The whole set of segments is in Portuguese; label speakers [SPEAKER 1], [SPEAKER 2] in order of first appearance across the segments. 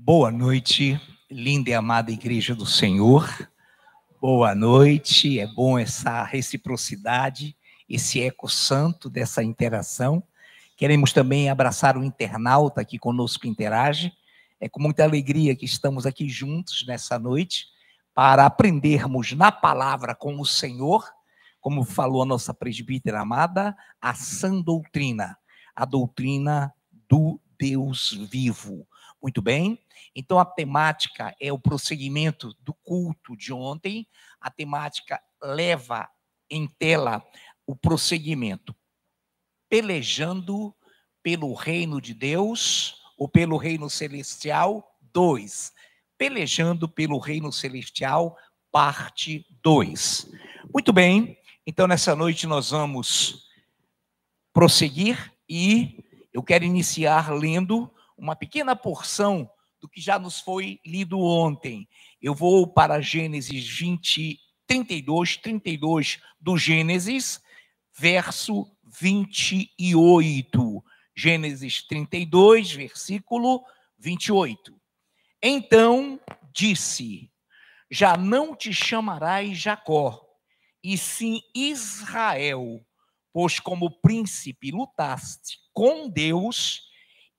[SPEAKER 1] Boa noite, linda e amada Igreja do Senhor. Boa noite, é bom essa reciprocidade, esse eco santo dessa interação. Queremos também abraçar o internauta que conosco interage. É com muita alegria que estamos aqui juntos nessa noite para aprendermos na palavra com o Senhor, como falou a nossa presbítera amada, a sã doutrina, a doutrina do Deus vivo. Muito bem, então a temática é o prosseguimento do culto de ontem. A temática leva em tela o prosseguimento, pelejando pelo reino de Deus ou pelo reino celestial 2. Pelejando pelo reino celestial, parte 2. Muito bem, então nessa noite nós vamos prosseguir e eu quero iniciar lendo uma pequena porção do que já nos foi lido ontem. Eu vou para Gênesis 32 do Gênesis, verso 28. Gênesis 32, versículo 28. Então disse: já não te chamarás Jacó, e sim Israel, pois como príncipe lutaste com Deus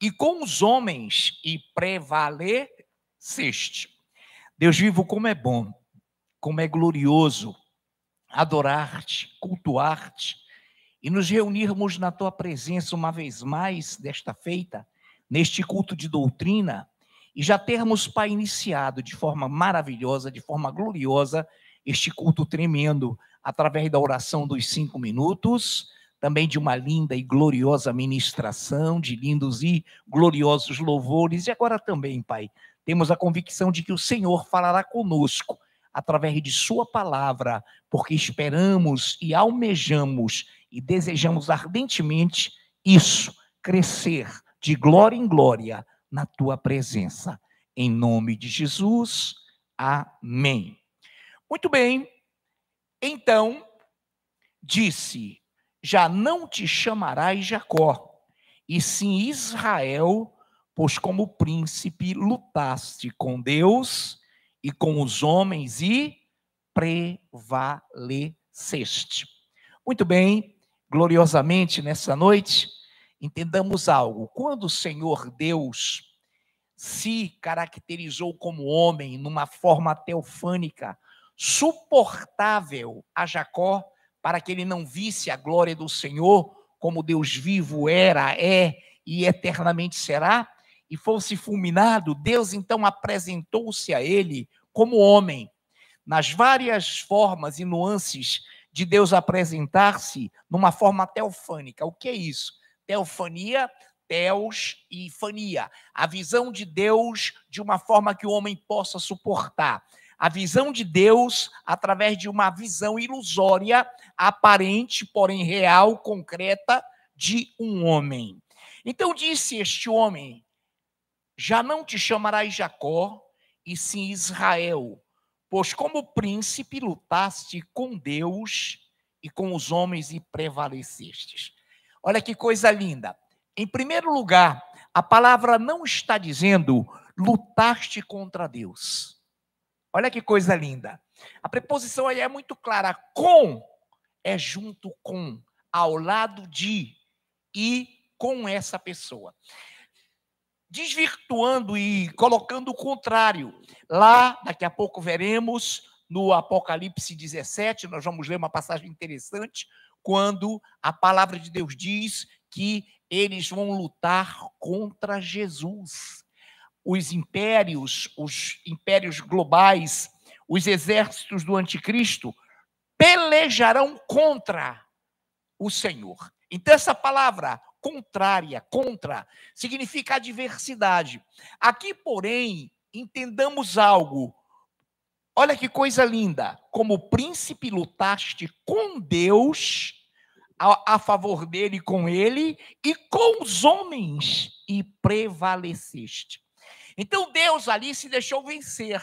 [SPEAKER 1] e com os homens e prevaleceste. Deus vivo, como é bom, como é glorioso adorar-te, cultuar-te e nos reunirmos na tua presença uma vez mais desta feita, neste culto de doutrina, e já termos, Pai, iniciado de forma maravilhosa, de forma gloriosa, este culto tremendo, através da oração dos 5 minutos, também de uma linda e gloriosa ministração, de lindos e gloriosos louvores, e agora também, Pai, temos a convicção de que o Senhor falará conosco, através de sua palavra, porque esperamos e almejamos e desejamos ardentemente isso, crescer de glória em glória na tua presença. Em nome de Jesus, amém. Muito bem, então, disse: já não te chamarás Jacó, e sim Israel, pois como príncipe lutaste com Deus e com os homens e prevaleceste. Muito bem, gloriosamente nessa noite, entendamos algo. Quando o Senhor Deus se caracterizou como homem numa forma teofânica, suportável a Jacó, para que ele não visse a glória do Senhor, como Deus vivo era, é e eternamente será, e fosse fulminado, Deus então apresentou-se a ele como homem, nas várias formas e nuances de Deus apresentar-se numa forma teofânica. O que é isso? Teofania, Teos e fania. A visão de Deus de uma forma que o homem possa suportar. A visão de Deus através de uma visão ilusória, aparente, porém real, concreta, de um homem. Então disse este homem: já não te chamarás Jacó, e sim Israel, pois como príncipe lutaste com Deus e com os homens e prevalecestes. Olha que coisa linda. Em primeiro lugar, a palavra não está dizendo lutaste contra Deus. Olha que coisa linda. A preposição aí é muito clara. Com é junto com, ao lado de e com essa pessoa. Desvirtuando e colocando o contrário. Lá, daqui a pouco veremos, no Apocalipse 17, nós vamos ler uma passagem interessante, quando a palavra de Deus diz que eles vão lutar contra Jesus. Os impérios globais, os exércitos do anticristo, pelejarão contra o Senhor. Então, essa palavra contrária, contra, significa adversidade. Aqui, porém, entendamos algo. Olha que coisa linda. Como príncipe lutaste com Deus, a favor dele, com ele, e com os homens, e prevaleceste. Então Deus ali se deixou vencer.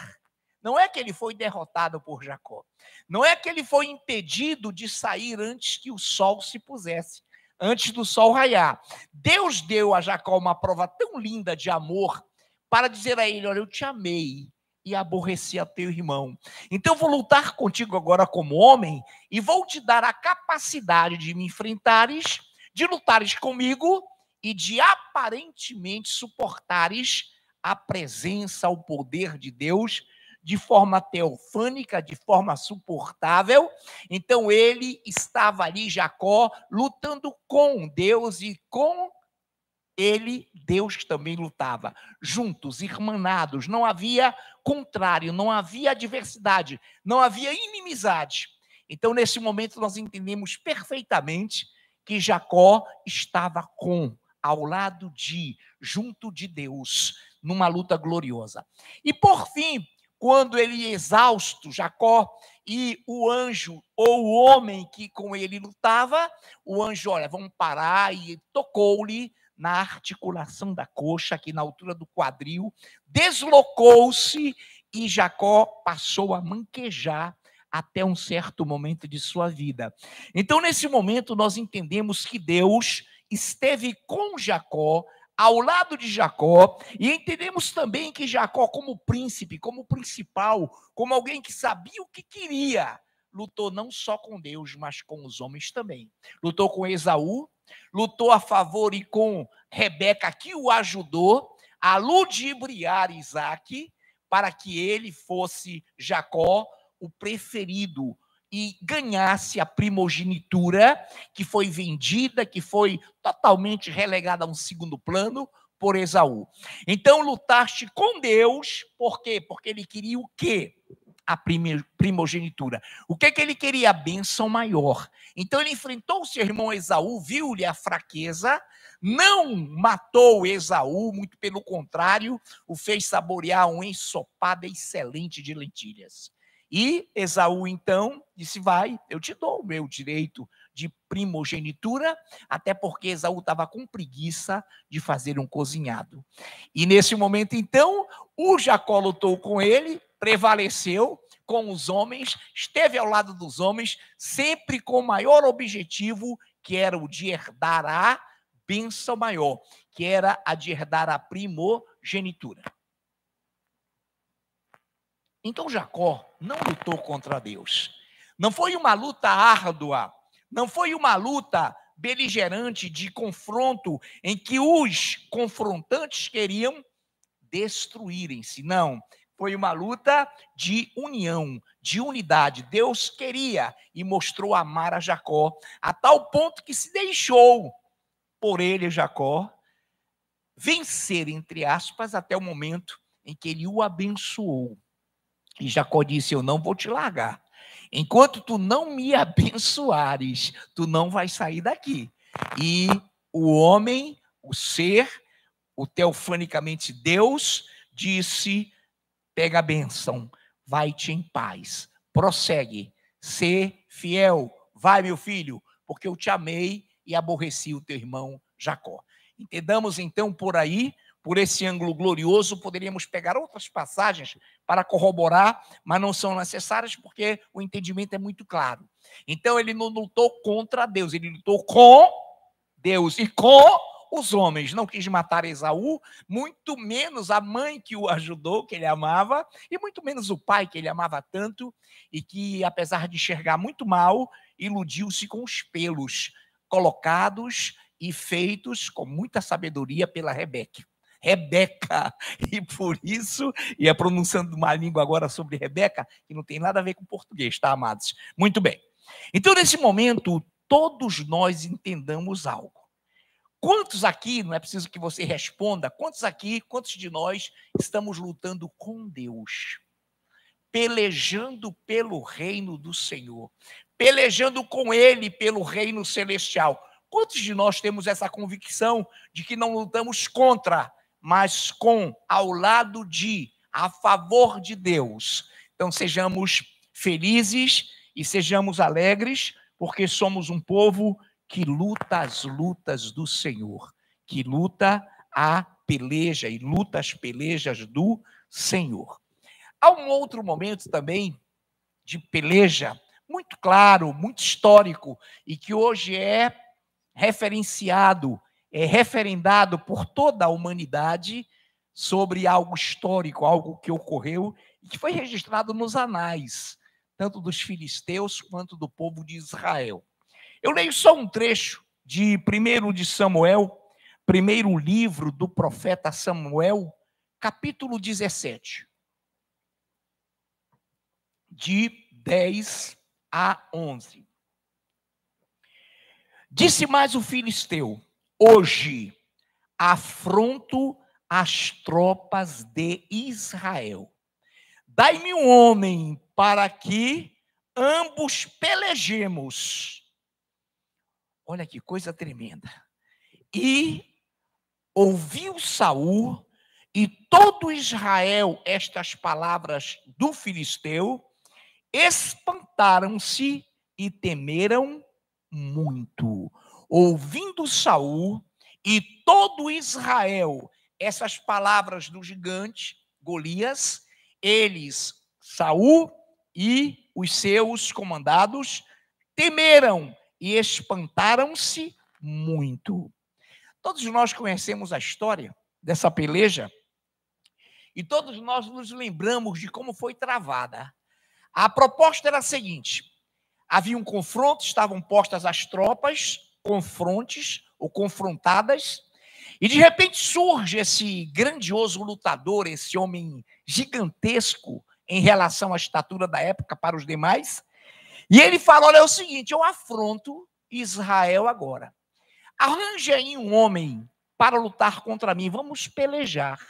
[SPEAKER 1] Não é que ele foi derrotado por Jacó. Não é que ele foi impedido de sair antes que o sol se pusesse, antes do sol raiar. Deus deu a Jacó uma prova tão linda de amor, para dizer a ele: olha, eu te amei e aborreci a teu irmão. Então eu vou lutar contigo agora como homem e vou te dar a capacidade de me enfrentares, de lutares comigo e de aparentemente suportares a presença, o poder de Deus de forma teofânica, de forma suportável. Então ele estava ali, Jacó, lutando com Deus e com ele, Deus também lutava. Juntos, irmanados, não havia contrário, não havia adversidade, não havia inimizade. Então, nesse momento, nós entendemos perfeitamente que Jacó estava ao lado junto de Deus, numa luta gloriosa. E, por fim, quando ele exausto, Jacó, e o anjo, ou o homem que com ele lutava, o anjo, olha, vamos parar, e tocou-lhe na articulação da coxa, aqui na altura do quadril, deslocou-se e Jacó passou a manquejar até um certo momento de sua vida. Então, nesse momento, nós entendemos que Deus esteve com Jacó, ao lado de Jacó, e entendemos também que Jacó, como príncipe, como principal, como alguém que sabia o que queria, lutou não só com Deus, mas com os homens também. Lutou com Esaú, lutou a favor e com Rebeca, que o ajudou a ludibriar Isaac, para que ele fosse, Jacó, o preferido e ganhasse a primogenitura, que foi vendida, que foi totalmente relegada a um segundo plano por Esaú. Então lutaste com Deus, por quê? Porque ele queria o quê? A primogenitura. O que ele queria? A bênção maior. Então ele enfrentou o seu irmão Esaú, viu-lhe a fraqueza, não matou Esaú, muito pelo contrário, o fez saborear um ensopado excelente de lentilhas. E Esaú, então, disse: vai, eu te dou o meu direito de primogenitura, até porque Esaú estava com preguiça de fazer um cozinhado. E nesse momento, então, o Jacó lutou com ele, prevaleceu com os homens, esteve ao lado dos homens, sempre com o maior objetivo, que era o de herdar a bênção maior, que era a de herdar a primogenitura. Então Jacó não lutou contra Deus. Não foi uma luta árdua, não foi uma luta beligerante de confronto em que os confrontantes queriam destruírem-se. Não, foi uma luta de união, de unidade. Deus queria e mostrou amar a Jacó, a tal ponto que se deixou por ele, Jacó, vencer, entre aspas, até o momento em que ele o abençoou. E Jacó disse: eu não vou te largar. Enquanto tu não me abençoares, tu não vais sair daqui. E o homem, o ser, o teofanicamente Deus, disse: pega a bênção, vai-te em paz, prossegue, sê fiel, vai, meu filho, porque eu te amei e aborreci o teu irmão Jacó. Entendamos então por aí, por esse ângulo glorioso, poderíamos pegar outras passagens para corroborar, mas não são necessárias porque o entendimento é muito claro. Então ele não lutou contra Deus, ele lutou com Deus e com os homens. Não quis matar Esaú, muito menos a mãe que o ajudou, que ele amava, e muito menos o pai, que ele amava tanto, e que, apesar de enxergar muito mal, iludiu-se com os pelos colocados e feitos com muita sabedoria pela Rebeca. E por isso, e pronunciando uma língua agora sobre Rebeca, que não tem nada a ver com português, tá, amados? Muito bem. Então, nesse momento, todos nós entendamos algo. Quantos aqui, não é preciso que você responda, quantos de nós estamos lutando com Deus? Pelejando pelo reino do Senhor, pelejando com Ele pelo reino celestial. Quantos de nós temos essa convicção de que não lutamos contra, mas ao lado a favor de Deus? Então sejamos felizes e sejamos alegres, porque somos um povo que luta as lutas do Senhor, que luta a peleja e luta as pelejas do Senhor. Há um outro momento também de peleja, muito claro, muito histórico, e que hoje é referenciado, é referendado por toda a humanidade, sobre algo histórico, algo que ocorreu e que foi registrado nos anais, tanto dos filisteus quanto do povo de Israel. Eu leio só um trecho de 1 de Samuel, primeiro livro do profeta Samuel, capítulo 17, de 10 a 11. Disse mais o filisteu: hoje afronto as tropas de Israel. Dai-me um homem para que ambos pelejemos. Olha que coisa tremenda. E ouviu Saul e todo Israel estas palavras do filisteu, espantaram-se e temeram muito. Ouvindo Saul e todo Israel essas palavras do gigante Golias, eles, Saul e os seus comandados, temeram e espantaram-se muito. Todos nós conhecemos a história dessa peleja e todos nós nos lembramos de como foi travada. A proposta era a seguinte: havia um confronto, estavam postas as tropas, confrontes ou confrontadas, e de repente surge esse grandioso lutador, esse homem gigantesco em relação à estatura da época para os demais, e ele fala: olha, é o seguinte, eu afronto Israel agora. Arranje aí um homem para lutar contra mim, vamos pelejar.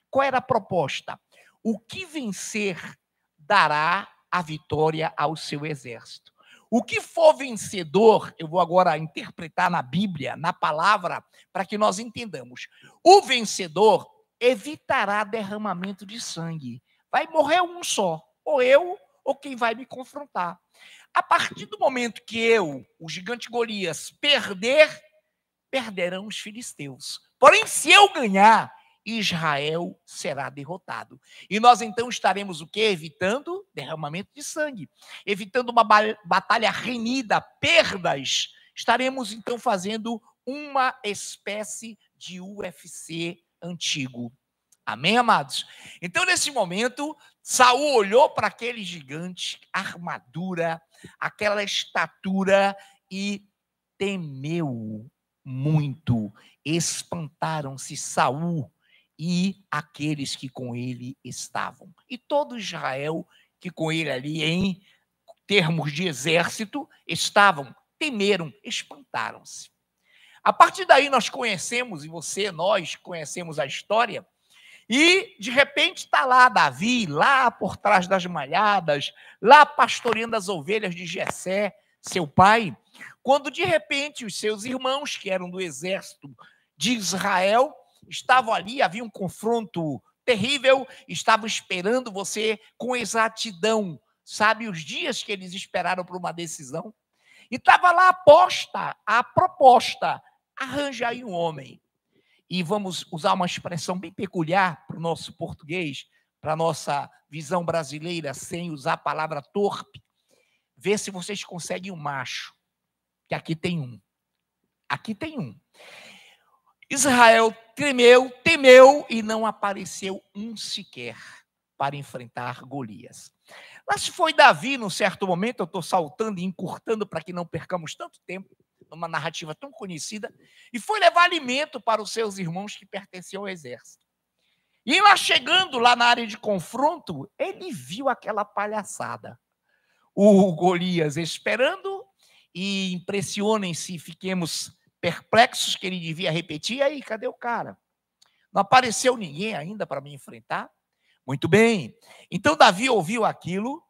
[SPEAKER 1] Qual era a proposta? O que vencer dará a vitória ao seu exército. O que for vencedor, eu vou agora interpretar na Bíblia, na palavra, para que nós entendamos. O vencedor evitará derramamento de sangue. Vai morrer um só, ou eu, ou quem vai me confrontar. A partir do momento que eu, o gigante Golias, perderão os filisteus. Porém, se eu ganhar, Israel será derrotado. E nós então estaremos o quê? Evitando derramamento de sangue, evitando uma batalha renhida, perdas. Estaremos então fazendo uma espécie de UFC antigo. Amém, amados? Então, nesse momento, Saul olhou para aquele gigante, armadura, aquela estatura e temeu muito. Espantaram-se Saul e aqueles que com ele estavam. E todo Israel que com ele ali, em termos de exército, estavam, temeram, espantaram-se. A partir daí nós conhecemos, e você, nós conhecemos a história, e de repente está lá Davi, lá por trás das malhadas, lá pastoreando as ovelhas de Jessé, seu pai, quando de repente os seus irmãos, que eram do exército de Israel, estavam ali, havia um confronto terrível, estavam esperando você com exatidão, sabe, os dias que eles esperaram para uma decisão, e estava lá posta a proposta: arranja aí um homem. E vamos usar uma expressão bem peculiar para o nosso português, para a nossa visão brasileira, sem usar a palavra torpe. Vê se vocês conseguem um macho, que aqui tem um. Aqui tem um. Israel temeu e não apareceu um sequer para enfrentar Golias. Mas foi Davi, num certo momento, eu estou saltando e encurtando para que não percamos tanto tempo, numa narrativa tão conhecida, e foi levar alimento para os seus irmãos que pertenciam ao exército. E lá chegando, lá na área de confronto, ele viu aquela palhaçada. O Golias esperando, e impressionem-se, fiquemos perplexos que ele devia repetir. E aí, cadê o cara? Não apareceu ninguém ainda para me enfrentar? Muito bem. Então Davi ouviu aquilo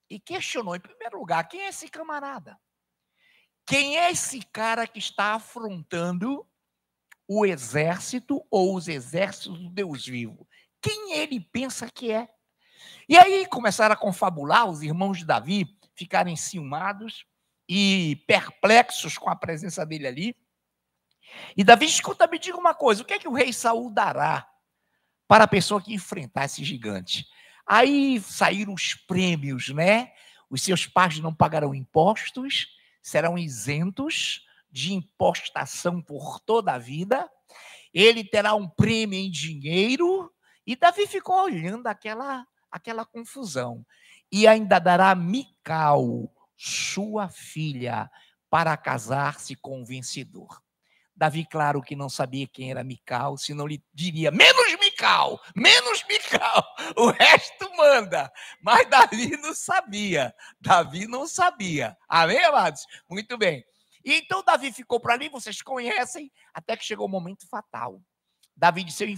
[SPEAKER 1] e questionou, em primeiro lugar, quem é esse camarada? Quem é esse cara que está afrontando o exército ou os exércitos do Deus vivo? Quem ele pensa que é? E aí começaram a confabular, os irmãos de Davi ficaram enciumados e perplexos com a presença dele ali. E Davi, escuta, me diga uma coisa, o que é que o rei Saul dará para a pessoa que enfrentar esse gigante? Aí saíram os prêmios, né? Os seus pais não pagarão impostos, serão isentos de impostação por toda a vida. ele terá um prêmio em dinheiro. E Davi ficou olhando aquela confusão. E ainda dará Mical, sua filha, para casar-se com o vencedor. Davi, claro que não sabia quem era Mical, senão lhe diria, menos Mical, o resto manda. Mas Davi não sabia. Amém, amados? Muito bem. E então Davi ficou para ali, vocês conhecem, até que chegou o momento fatal. Davi disse, eu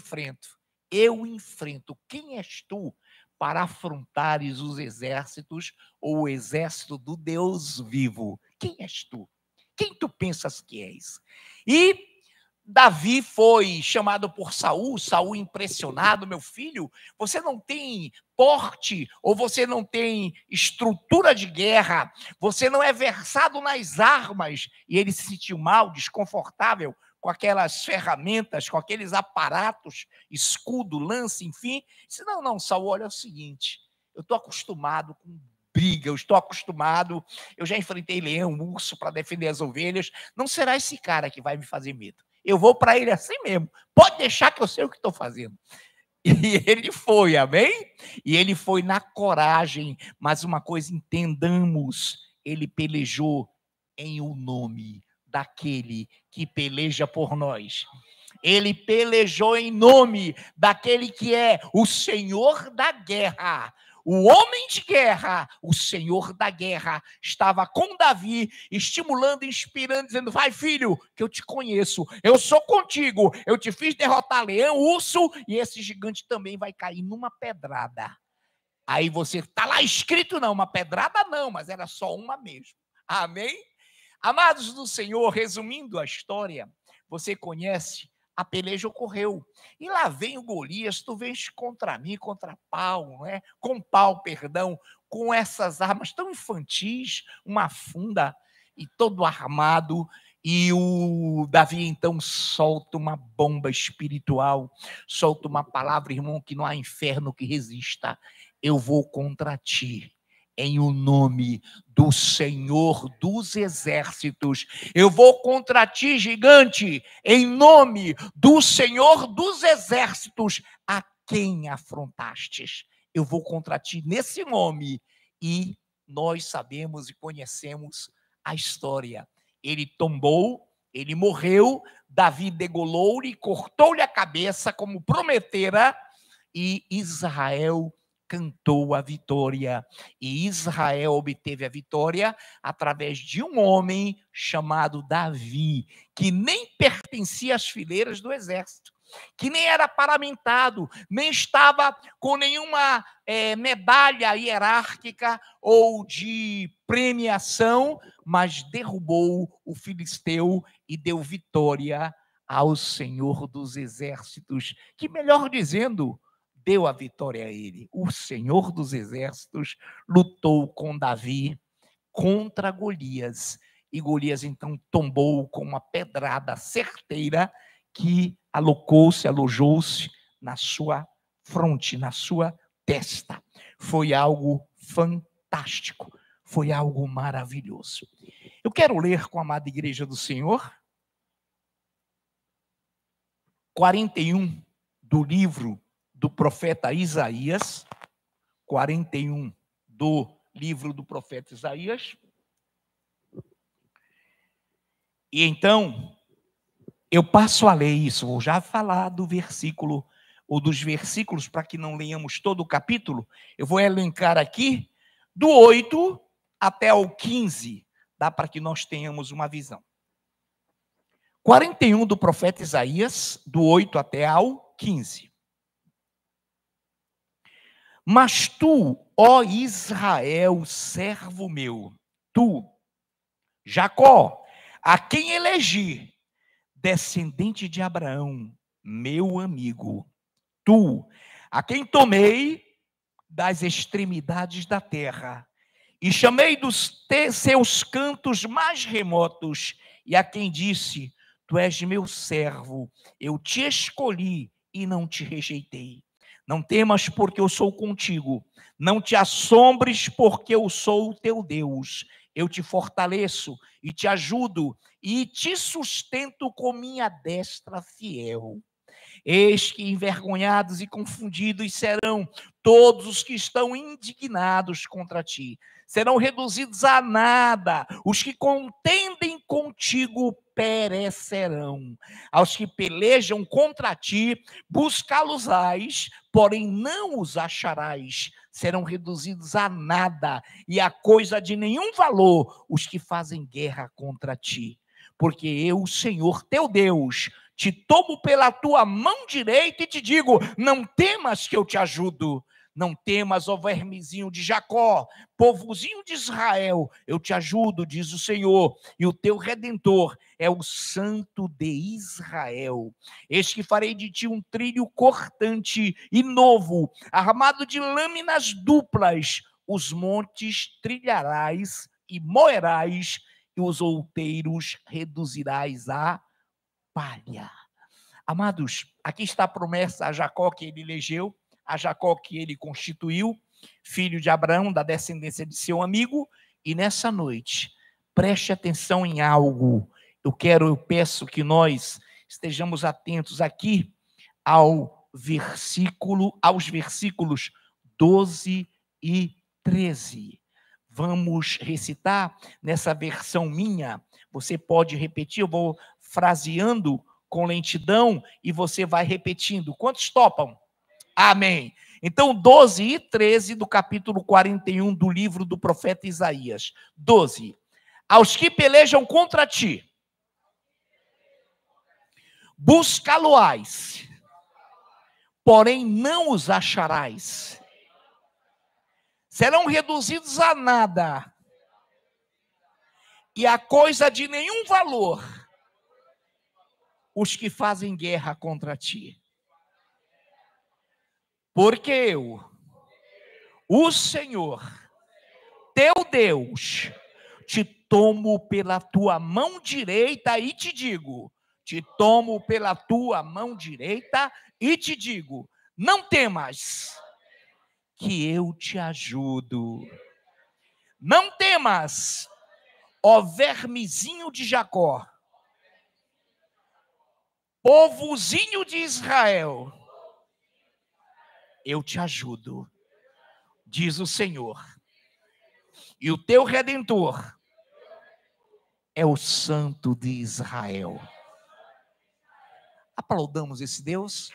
[SPEAKER 1] enfrento. Quem és tu para afrontares os exércitos ou o exército do Deus vivo? Quem és tu? Quem tu pensas que és? E Davi foi chamado por Saul, Saul impressionado, meu filho, você não tem porte, ou você não tem estrutura de guerra, você não é versado nas armas, e ele se sentiu mal, desconfortável, com aquelas ferramentas, com aqueles aparatos, escudo, lance, enfim. Disse, não, Saul, olha o seguinte, eu estou acostumado com briga, eu já enfrentei leão, urso para defender as ovelhas, não será esse cara que vai me fazer medo. Eu vou para ele assim mesmo, pode deixar que eu sei o que estou fazendo. E ele foi, amém? E ele foi na coragem, mas uma coisa entendamos, ele pelejou em o nome daquele que peleja por nós. Ele pelejou em nome daquele que é o Senhor da guerra. O homem de guerra, o Senhor da guerra, estava com Davi, estimulando, inspirando, dizendo, vai filho, que eu te conheço, eu sou contigo, eu te fiz derrotar leão, urso, e esse gigante também vai cair numa pedrada. Aí você, está lá escrito não, uma pedrada não, mas era só uma mesmo. Amém? Amados do Senhor, resumindo a história, você conhece, a peleja ocorreu. E lá vem o Golias, tu vens contra mim, contra pau, né? Com pau, perdão, com essas armas tão infantis, uma funda e todo armado. E o Davi, então, solta uma bomba espiritual, solta uma palavra, irmão, que não há inferno que resista. Eu vou contra ti. Em o nome do Senhor dos Exércitos. Eu vou contra ti, gigante, em nome do Senhor dos Exércitos, a quem afrontastes. Eu vou contra ti nesse nome. E nós sabemos e conhecemos a história. Ele tombou, ele morreu, Davi degolou-lhe, cortou-lhe a cabeça, como prometera, e Israel cantou a vitória, e Israel obteve a vitória através de um homem chamado Davi, que nem pertencia às fileiras do exército, que nem era paramentado, nem estava com nenhuma medalha hierárquica ou de premiação, mas derrubou o filisteu e deu vitória ao Senhor dos Exércitos, que, melhor dizendo, deu a vitória a ele. O Senhor dos Exércitos lutou com Davi contra Golias. E Golias, então, tombou com uma pedrada certeira que alojou-se na sua fronte, na sua testa. Foi algo fantástico. Foi algo maravilhoso. Eu quero ler com a amada Igreja do Senhor 41 do livro do profeta Isaías, 41 do livro do profeta Isaías. E então, eu passo a ler isso, vou já falar do versículo, ou dos versículos, para que não leiamos todo o capítulo, eu vou elencar aqui, do 8 até o 15, dá para que nós tenhamos uma visão. 41 do profeta Isaías, do 8 até ao 15. Mas tu, ó Israel, servo meu, tu, Jacó, a quem elegi, descendente de Abraão, meu amigo, tu, a quem tomei das extremidades da terra, e chamei dos seus cantos mais remotos, e a quem disse, tu és meu servo, eu te escolhi e não te rejeitei. Não temas, porque eu sou contigo. Não te assombres, porque eu sou o teu Deus. eu te fortaleço e te ajudo e te sustento com minha destra fiel. Eis que envergonhados e confundidos serão todos os que estão indignados contra ti. Serão reduzidos a nada. Os que contendem contigo perecerão. Aos que pelejam contra ti, buscá-los-ás, porém não os acharás. Serão reduzidos a nada e a coisa de nenhum valor os que fazem guerra contra ti. Porque eu, o Senhor teu Deus, te tomo pela tua mão direita e te digo: não temas que eu te ajudo. Não temas, ó vermezinho de Jacó, povozinho de Israel, eu te ajudo, diz o Senhor, e o teu Redentor é o Santo de Israel. Eis que farei de ti um trilho cortante e novo, armado de lâminas duplas. Os montes trilharás e moerás, e os outeiros reduzirás a palha. Amados, aqui está a promessa a Jacó que ele elegeu, a Jacó que ele constituiu, filho de Abraão, da descendência de seu amigo, e nessa noite, preste atenção em algo. Eu peço que nós estejamos atentos aqui aos versículos 12 e 13. Vamos recitar nessa versão minha. Você pode repetir, eu vou fraseando com lentidão e você vai repetindo. Quantos topam? Amém. Então, 12 e 13 do capítulo 41 do livro do profeta Isaías. 12. Aos que pelejam contra ti, buscá-lo-ás, porém não os acharás. Serão reduzidos a nada e a coisa de nenhum valor os que fazem guerra contra ti. Porque eu, o Senhor, teu Deus, te tomo pela tua mão direita e te digo, não temas, que eu te ajudo. Não temas, ó vermezinho de Jacó, povozinho de Israel, eu te ajudo, diz o Senhor, e o teu Redentor é o Santo de Israel. Aplaudamos esse Deus.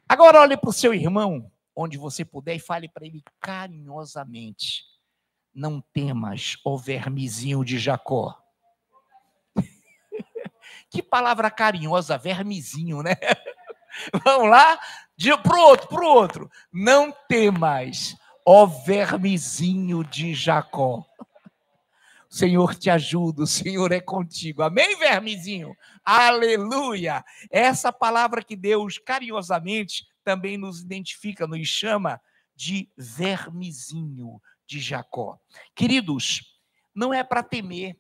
[SPEAKER 1] Agora olhe para o seu irmão, onde você puder, e fale para ele carinhosamente: não temas, ó vermezinho de Jacó. Que palavra carinhosa, vermezinho, né? Vamos lá? Pro outro. Não temas, ó vermezinho de Jacó. O Senhor te ajuda, o Senhor é contigo. Amém, vermezinho? Aleluia! Essa palavra que Deus carinhosamente também nos identifica, nos chama de vermezinho de Jacó. Queridos, não é para temer.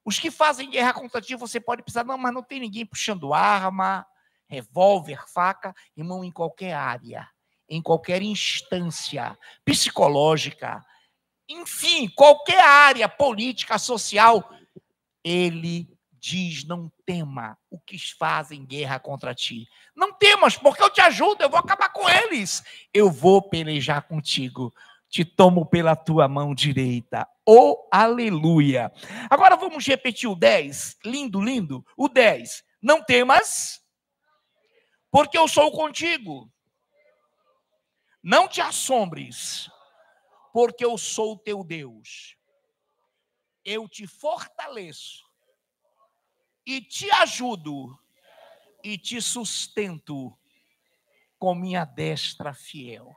[SPEAKER 1] Os que fazem guerra contra ti, você pode pensar, não, mas não tem ninguém puxando arma, revólver, faca, irmão, em qualquer área, em qualquer instância psicológica, enfim, qualquer área política, social, ele diz: não tema o que fazem guerra contra ti. Não temas, porque eu te ajudo, eu vou acabar com eles. Eu vou pelejar contigo. Te tomo pela tua mão direita. Oh, aleluia. Agora vamos repetir o 10. Lindo, lindo. O 10. Não temas, porque eu sou contigo. Não te assombres, porque eu sou o teu Deus. Eu te fortaleço e te ajudo e te sustento com minha destra fiel.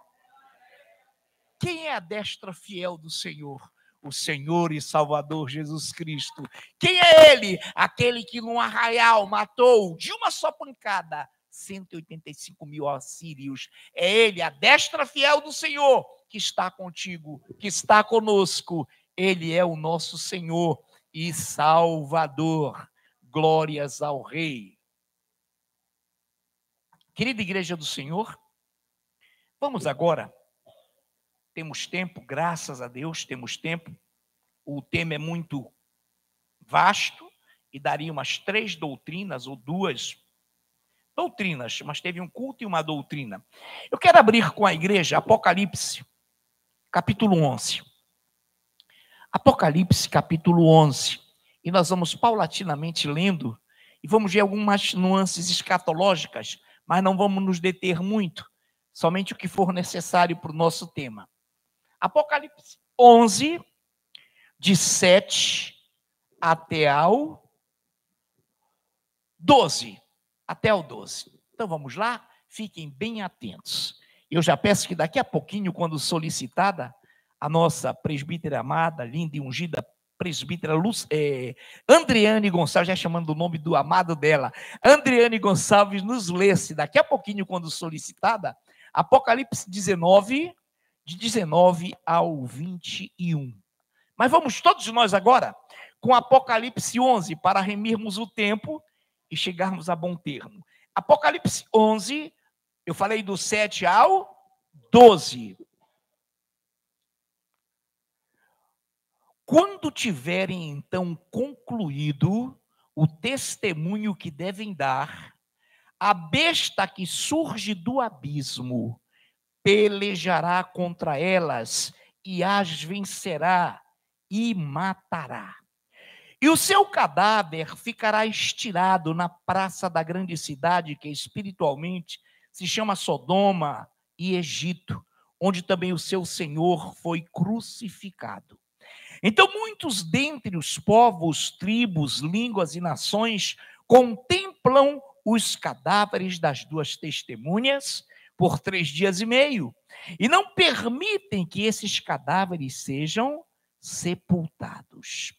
[SPEAKER 1] Quem é a destra fiel do Senhor? O Senhor e Salvador Jesus Cristo. Quem é Ele? Aquele que num arraial matou de uma só pancada 185 mil assírios. É Ele, a destra fiel do Senhor, que está contigo, que está conosco. Ele é o nosso Senhor e Salvador. Glórias ao Rei. Querida igreja do Senhor, Vamos agora, temos tempo, graças a Deus, temos tempo. O tema é muito vasto e daria umas 3 doutrinas ou 2 doutrinas, mas teve um culto e uma doutrina. Eu quero abrir com a igreja Apocalipse, capítulo 11. Apocalipse, capítulo 11. E nós vamos paulatinamente lendo e vamos ver algumas nuances escatológicas, mas não vamos nos deter muito, somente o que for necessário para o nosso tema. Apocalipse 11, de 7 até ao 12. Até o 12. Então vamos lá, fiquem bem atentos. Eu já peço que daqui a pouquinho, quando solicitada, a nossa presbítera amada, linda e ungida presbítera Andriane Gonçalves, já chamando o nome do amado dela, Andriane Gonçalves, nos lesse daqui a pouquinho, quando solicitada, Apocalipse 19, de 19 ao 21. Mas vamos todos nós agora com Apocalipse 11, para remirmos o tempo e chegarmos a bom termo. Apocalipse 11, eu falei do 7 ao 12. Quando tiverem, então, concluído o testemunho que devem dar, a besta que surge do abismo pelejará contra elas e as vencerá e matará. E o seu cadáver ficará estirado na praça da grande cidade, que espiritualmente se chama Sodoma e Egito, onde também o seu Senhor foi crucificado. Então, muitos dentre os povos, tribos, línguas e nações contemplam os cadáveres das 2 testemunhas por 3 dias e meio, e não permitem que esses cadáveres sejam sepultados.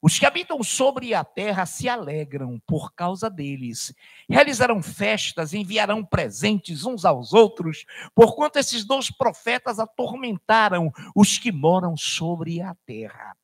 [SPEAKER 1] Os que habitam sobre a terra se alegram por causa deles. Realizarão festas, enviarão presentes uns aos outros, porquanto esses 2 profetas atormentaram os que moram sobre a terra.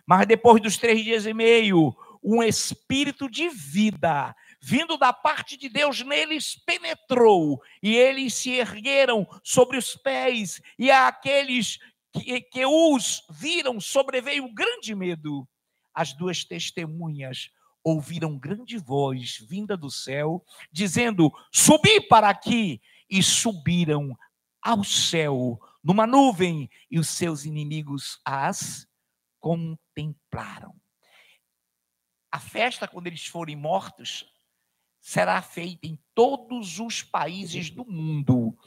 [SPEAKER 1] Mas depois dos 3 dias e meio, um espírito de vida, vindo da parte de Deus, neles penetrou, e eles se ergueram sobre os pés, e àqueles que os viram sobreveio grande medo. As 2 testemunhas ouviram grande voz vinda do céu, dizendo: subi para aqui, e subiram ao céu numa nuvem, e os seus inimigos as contemplaram. A festa, quando eles forem mortos, será feita em todos os países do mundo.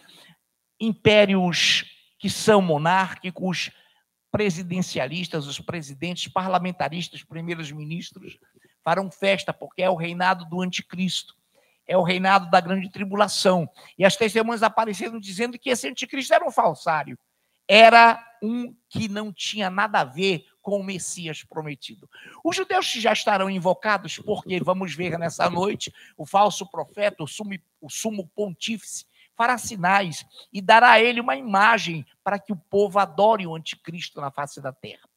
[SPEAKER 1] Impérios que são monárquicos, presidencialistas, os presidentes, parlamentaristas, primeiros ministros, farão festa, porque é o reinado do anticristo, é o reinado da grande tribulação. E as testemunhas apareceram dizendo que esse anticristo era um falsário, era um que não tinha nada a ver com o Messias prometido. Os judeus já estarão invocados, porque vamos ver nessa noite, o falso profeta, o sumo pontífice, fará sinais e dará a ele uma imagem para que o povo adore o anticristo na face da terra.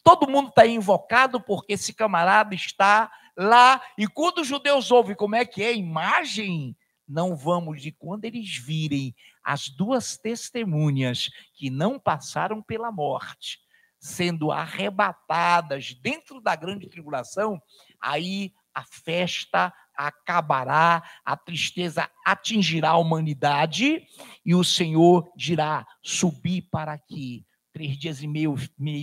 [SPEAKER 1] Todo mundo está invocado porque esse camarada está lá, e quando os judeus ouvem como é que é a imagem, não vamos, de quando eles virem as 2 testemunhas que não passaram pela morte, sendo arrebatadas dentro da grande tribulação, aí a festa acabará, a tristeza atingirá a humanidade, e o Senhor dirá: subi para aqui. 3 dias e meio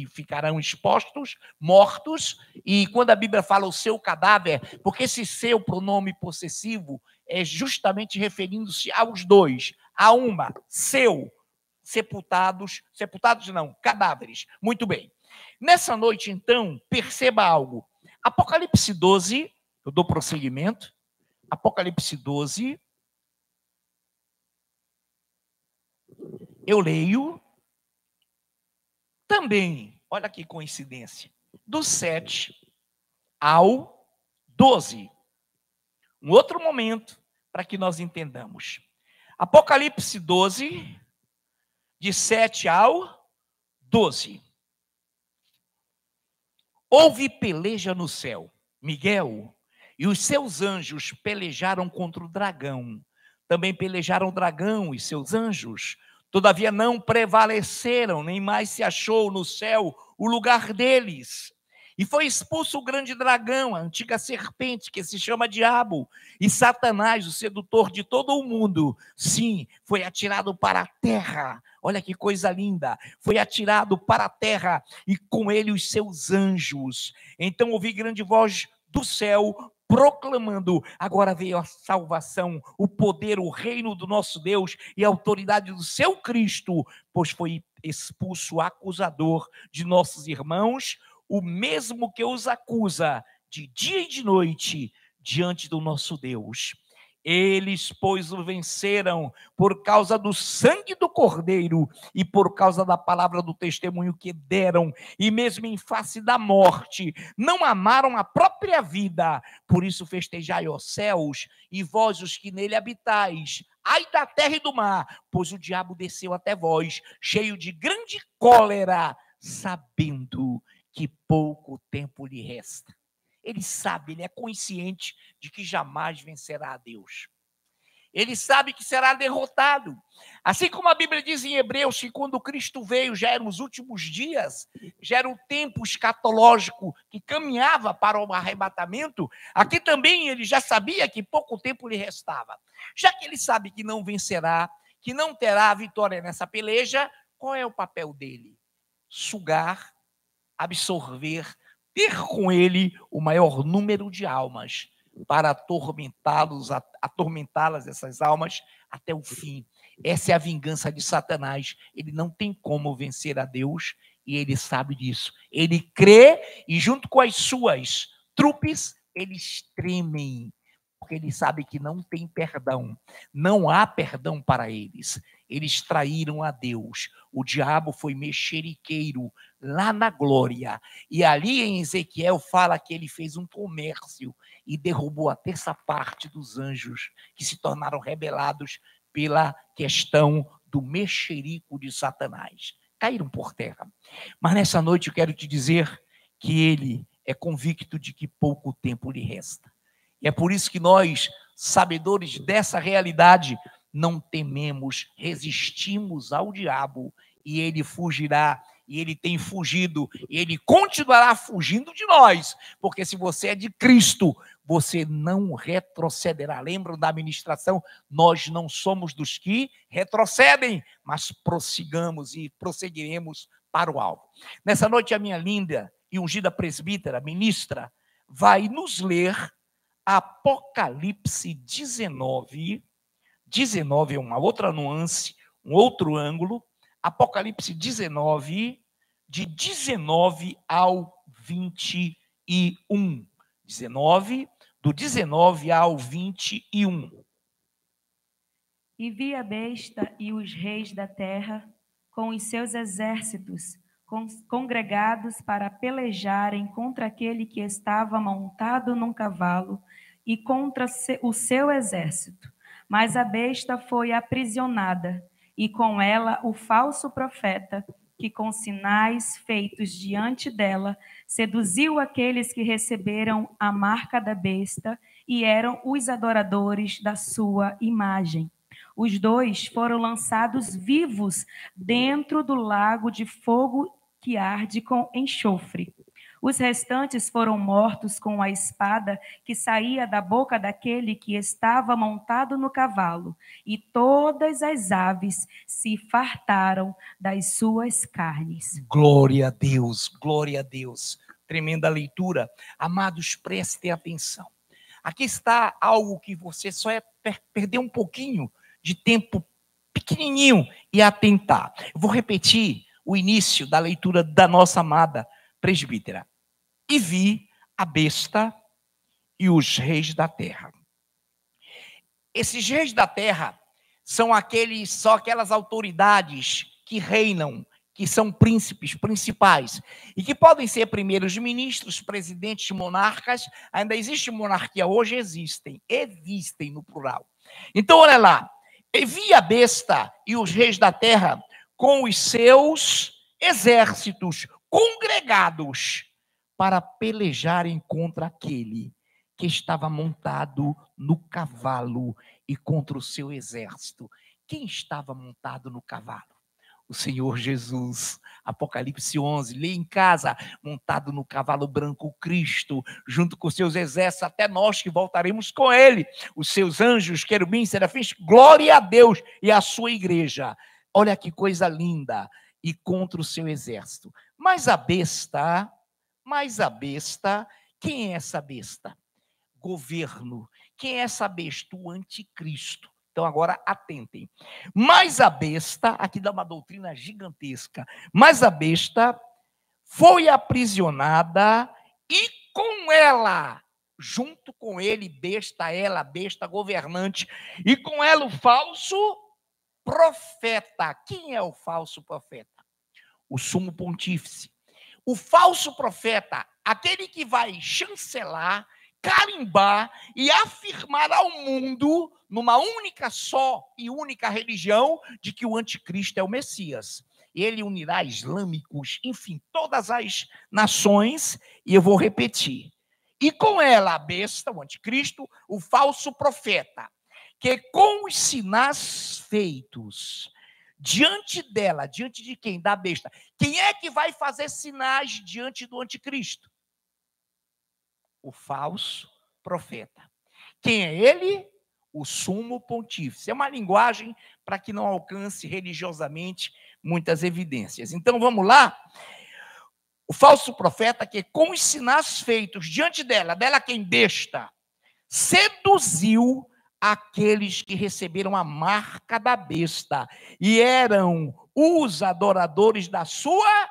[SPEAKER 1] ficarão expostos, mortos, e quando a Bíblia fala o seu cadáver, porque esse seu pronome possessivo é justamente referindo-se aos 2, a uma, seu, sepultados não, cadáveres. Muito bem. Nessa noite, então, perceba algo. Apocalipse 12, eu dou prosseguimento. Apocalipse 12, eu leio também, olha que coincidência, do 7 ao 12. Um outro momento para que nós entendamos. Apocalipse 12, de 7 ao 12. Houve peleja no céu. Miguel e os seus anjos pelejaram contra o dragão. Também pelejaram o dragão e seus anjos. Todavia não prevaleceram, nem mais se achou no céu o lugar deles. E foi expulso o grande dragão, a antiga serpente, que se chama Diabo, e Satanás, o sedutor de todo o mundo. Sim, foi atirado para a terra. Olha que coisa linda. Foi atirado para a terra, e com ele os seus anjos. Então ouvi grande voz do céu, proclamando: agora veio a salvação, o poder, o reino do nosso Deus e a autoridade do seu Cristo, pois foi expulso o acusador de nossos irmãos, o mesmo que os acusa de dia e de noite diante do nosso Deus. Eles, pois, o venceram por causa do sangue do Cordeiro e por causa da palavra do testemunho que deram, e mesmo em face da morte, não amaram a própria vida. Por isso festejai, ó céus, e vós os que nele habitais. Ai da terra e do mar, pois o diabo desceu até vós, cheio de grande cólera, sabendo que pouco tempo lhe resta. Ele sabe, ele é consciente de que jamais vencerá a Deus. Ele sabe que será derrotado. Assim como a Bíblia diz em Hebreus que quando Cristo veio já eram os últimos dias, já era o tempo escatológico que caminhava para o arrebatamento, aqui também ele já sabia que pouco tempo lhe restava. Já que ele sabe que não vencerá, que não terá a vitória nessa peleja, qual é o papel dele? Sugar, absorver, ter com ele o maior número de almas para atormentá-las, essas almas, até o fim. Essa é a vingança de Satanás. Ele não tem como vencer a Deus e ele sabe disso. Ele crê e junto com as suas trupes, eles tremem, porque ele sabe que não tem perdão. Não há perdão para eles. Eles traíram a Deus. O diabo foi mexeriqueiro lá na glória. E ali em Ezequiel fala que ele fez um comércio e derrubou a terça parte dos anjos que se tornaram rebelados pela questão do mexerico de Satanás. Caíram por terra. Mas nessa noite eu quero te dizer que ele é convicto de que pouco tempo lhe resta. E é por isso que nós, sabedores dessa realidade, não tememos, resistimos ao diabo e ele fugirá, e ele tem fugido, e ele continuará fugindo de nós, porque se você é de Cristo, você não retrocederá. Lembram da ministração? Nós não somos dos que retrocedem, mas prossigamos e prosseguiremos para o alvo. Nessa noite, a minha linda e ungida presbítera, ministra, vai nos ler Apocalipse 19. 19 é uma outra nuance, um outro ângulo. Apocalipse 19, de 19 ao 21. 19, do 19 ao 21.
[SPEAKER 2] E vi a besta e os reis da terra, com os seus exércitos, congregados para pelejarem contra aquele que estava montado num cavalo e contra o seu exército. Mas a besta foi aprisionada, e com ela o falso profeta, que com sinais feitos diante dela, seduziu aqueles que receberam a marca da besta e eram os adoradores da sua imagem. Os dois foram lançados vivos dentro do lago de fogo que arde com enxofre. Os restantes foram mortos com a espada que saía da boca daquele que estava montado no cavalo, e todas as aves se fartaram das suas carnes.
[SPEAKER 1] Glória a Deus, glória a Deus. Tremenda leitura. Amados, prestem atenção. Aqui está algo que você só é perder um pouquinho de tempo pequenininho e atentar. Eu vou repetir o início da leitura da nossa amada presbítera. E vi a besta e os reis da terra. Esses reis da terra são aquelas autoridades que reinam, que são príncipes, principais, e que podem ser primeiros ministros, presidentes, monarcas. Ainda existe monarquia hoje? Existem no plural. Então, olha lá. E vi a besta e os reis da terra com os seus exércitos congregados para pelejarem contra aquele que estava montado no cavalo e contra o seu exército. quem estava montado no cavalo? O Senhor Jesus. Apocalipse 11, lê em casa, montado no cavalo branco, Cristo, junto com seus exércitos, até nós que voltaremos com ele, os seus anjos, querubins, serafins, glória a Deus e à sua igreja. Olha que coisa linda, e contra o seu exército. Mas a besta, quem é essa besta? Governo. Quem é essa besta? O anticristo. Então, agora, atentem. Mas a besta, aqui dá uma doutrina gigantesca, mas a besta foi aprisionada e com ela, junto com ele, besta governante, e com ela o falso profeta. Quem é o falso profeta? O sumo pontífice. O falso profeta, aquele que vai chancelar, carimbar e afirmar ao mundo, numa única só e única religião, de que o anticristo é o Messias. Ele unirá islâmicos, enfim, todas as nações, e eu vou repetir. E com ela a besta, o anticristo, o falso profeta, que com os sinais feitos diante dela, diante de quem? Da besta. Quem é que vai fazer sinais diante do anticristo? O falso profeta. Quem é ele? O sumo pontífice. É uma linguagem para que não alcance religiosamente muitas evidências. Então, vamos lá. O falso profeta que com os sinais feitos diante dela quem? Besta, seduziu aqueles que receberam a marca da besta e eram os adoradores da sua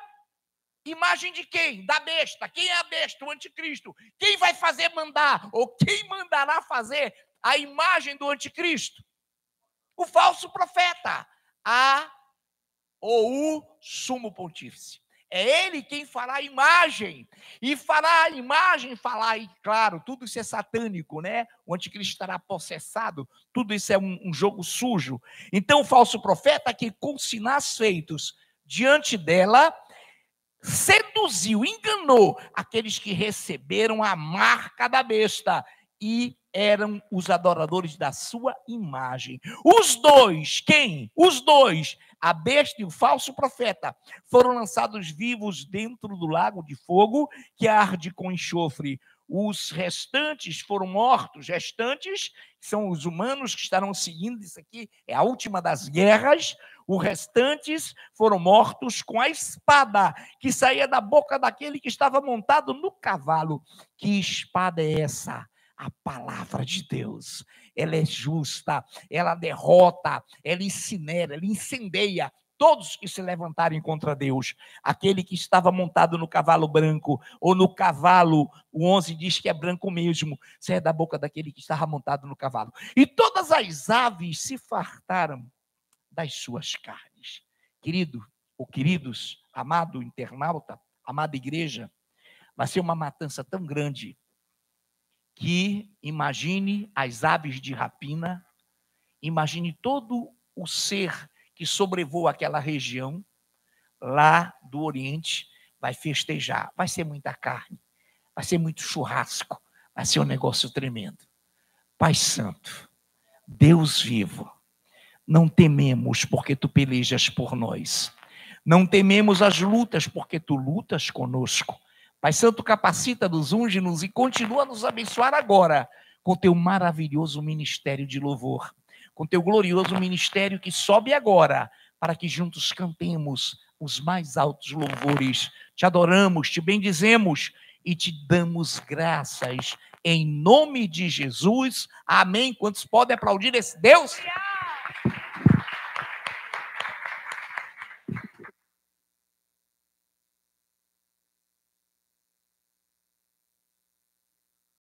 [SPEAKER 1] imagem de quem? Da besta. Quem é a besta? O anticristo. Quem vai fazer mandar? Ou quem mandará fazer a imagem do anticristo? O falso profeta. Ou o sumo pontífice. É ele quem fará a imagem. E fará a imagem, e claro, tudo isso é satânico, né? O anticristo estará possessado. Tudo isso é um jogo sujo. Então, o falso profeta que com sinais feitos diante dela seduziu, enganou aqueles que receberam a marca da besta e eram os adoradores da sua imagem. Os dois, quem? Os dois, a besta e o falso profeta, foram lançados vivos dentro do lago de fogo que arde com enxofre. Os restantes foram mortos. Restantes são os humanos que estarão seguindo. Isso aqui é a última das guerras. Os restantes foram mortos com a espada que saía da boca daquele que estava montado no cavalo. Que espada é essa? A palavra de Deus. Ela é justa, ela derrota, ela incinera, ela incendeia todos que se levantarem contra Deus. Aquele que estava montado no cavalo branco, ou no cavalo, o 11 diz que é branco mesmo, sai da boca daquele que estava montado no cavalo. E todas as aves se fartaram das suas carnes. Querido, ou queridos, amado internauta, amada igreja, vai ser uma matança tão grande que imagine as aves de rapina, imagine todo o ser que sobrevoa aquela região, lá do Oriente, vai festejar. Vai ser muita carne, vai ser muito churrasco, vai ser um negócio tremendo. Pai Santo, Deus vivo, não tememos porque tu pelejas por nós. Não tememos as lutas porque tu lutas conosco. Pai Santo, capacita-nos, unge-nos e continua a nos abençoar agora com teu maravilhoso ministério de louvor, com teu glorioso ministério que sobe agora, para que juntos cantemos os mais altos louvores. Te adoramos, te bendizemos e te damos graças em nome de Jesus. Amém. Quantos podem aplaudir esse Deus?